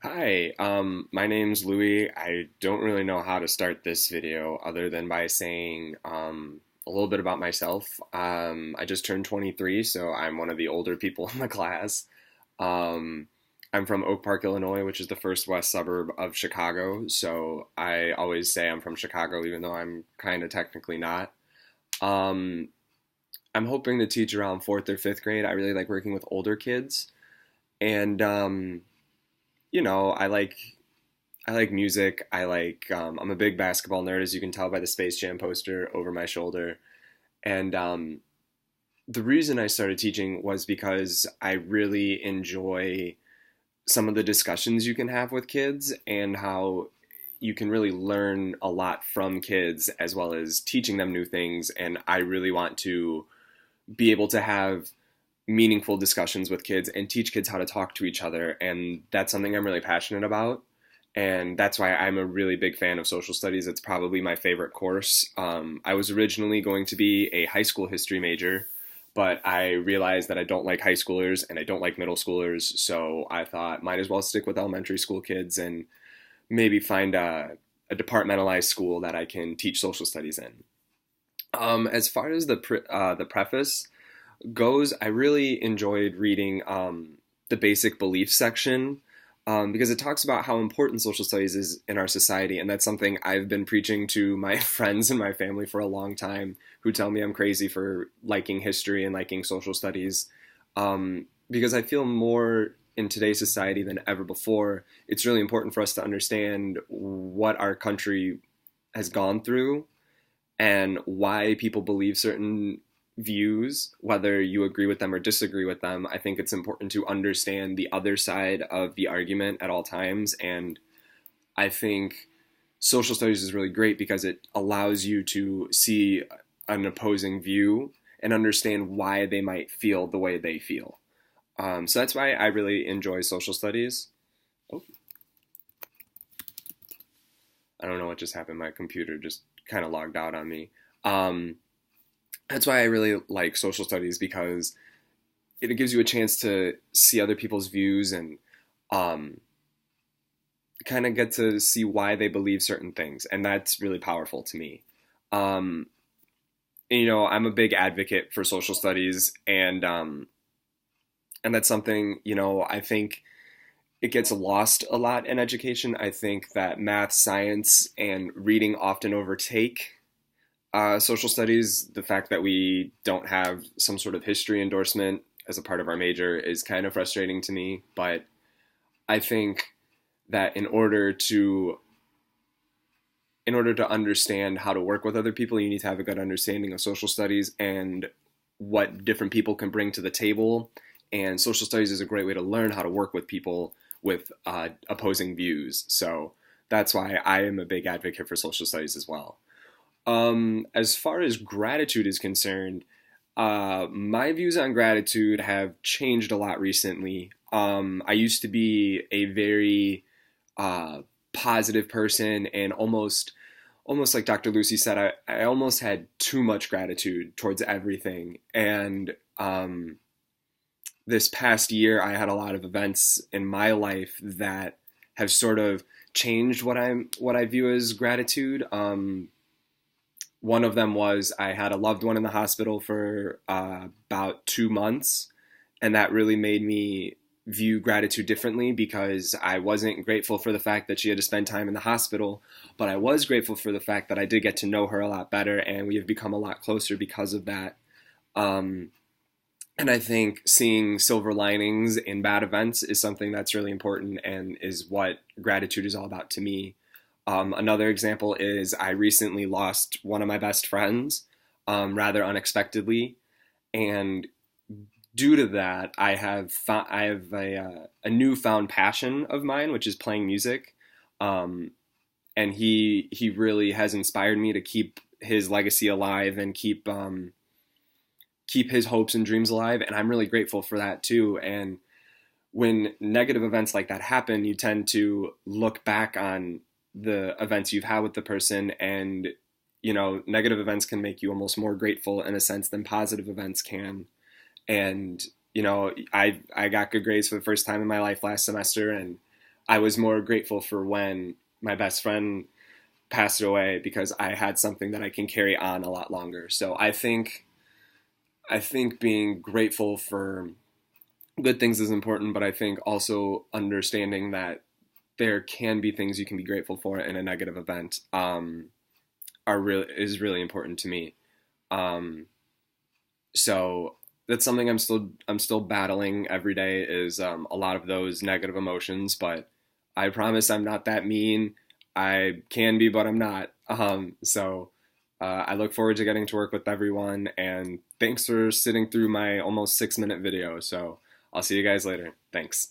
Hi, my name's Louis. I don't really know how to start this video other than by saying a little bit about myself. I just turned 23, so I'm one of the older people in the class. Um, I'm from Oak Park, Illinois, which is the first west suburb of Chicago, so I always say I'm from Chicago, even though I'm kind of technically not. Um, I'm hoping to teach around fourth or fifth grade. I really like working with older kids, and I like music. I'm a big basketball nerd, as you can tell by the Space Jam poster over my shoulder. And the reason I started teaching was because I really enjoy some of the discussions you can have with kids and how you can really learn a lot from kids as well as teaching them new things. And I really want to be able to have meaningful discussions with kids and teach kids how to talk to each other. And that's something I'm really passionate about. And that's why I'm a really big fan of social studies. It's probably my favorite course. I was originally going to be a high school history major, but I realized that I don't like high schoolers and I don't like middle schoolers. So I thought might as well stick with elementary school kids and maybe find a departmentalized school that I can teach social studies in. As far as the preface goes, I really enjoyed reading the basic beliefs section because it talks about how important social studies is in our society, and that's something I've been preaching to my friends and my family for a long time, who tell me I'm crazy for liking history and liking social studies, because I feel more in today's society than ever before. It's really important for us to understand what our country has gone through and why people believe certain views, whether you agree with them or disagree with them. I think it's important to understand the other side of the argument at all times. And I think social studies is really great because it allows you to see an opposing view and understand why they might feel the way they feel. So that's why I really enjoy social studies. Oh, I don't know what just happened. My computer just kind of logged out on me. Um, that's why I really like social studies because it gives you a chance to see other people's views and um, kind of get to see why they believe certain things, and that's really powerful to me. Um, I'm a big advocate for social studies, and that's something I think it gets lost a lot in education. I think that math, science, and reading often overtake social studies. The fact that we don't have some sort of history endorsement as a part of our major is kind of frustrating to me, but I think that in order to understand how to work with other people, you need to have a good understanding of social studies and what different people can bring to the table. And social studies is a great way to learn how to work with people with opposing views. So that's why I am a big advocate for social studies as well. As far as gratitude is concerned, my views on gratitude have changed a lot recently. I used to be a very uh, positive person and almost like Dr. Lucy said, I almost had too much gratitude towards everything. And this past year, I had a lot of events in my life that have sort of changed what I view as gratitude. One of them was I had a loved one in the hospital for about 2 months, and that really made me view gratitude differently because I wasn't grateful for the fact that she had to spend time in the hospital, but I was grateful for the fact that I did get to know her a lot better, and we have become a lot closer because of that. Um, and I think seeing silver linings in bad events is something that's really important and is what gratitude is all about to me. Another example is I recently lost one of my best friends rather unexpectedly, and due to that, I have a newfound passion of mine, which is playing music, um, and he really has inspired me to keep his legacy alive and keep his hopes and dreams alive, and I'm really grateful for that too. And when negative events like that happen, you tend to look back on the events you've had with the person, and negative events can make you almost more grateful in a sense than positive events can. And I got good grades for the first time in my life last semester, and I was more grateful for when my best friend passed away because I had something that I can carry on a lot longer. So I think being grateful for good things is important, but I think also understanding that there can be things you can be grateful for in a negative event is really important to me. Um, so that's something I'm still battling every day is a lot of those negative emotions, but I promise I'm not that mean. I can be, but I'm not. I look forward to getting to work with everyone, and thanks for sitting through my almost 6-minute video. So I'll see you guys later. Thanks.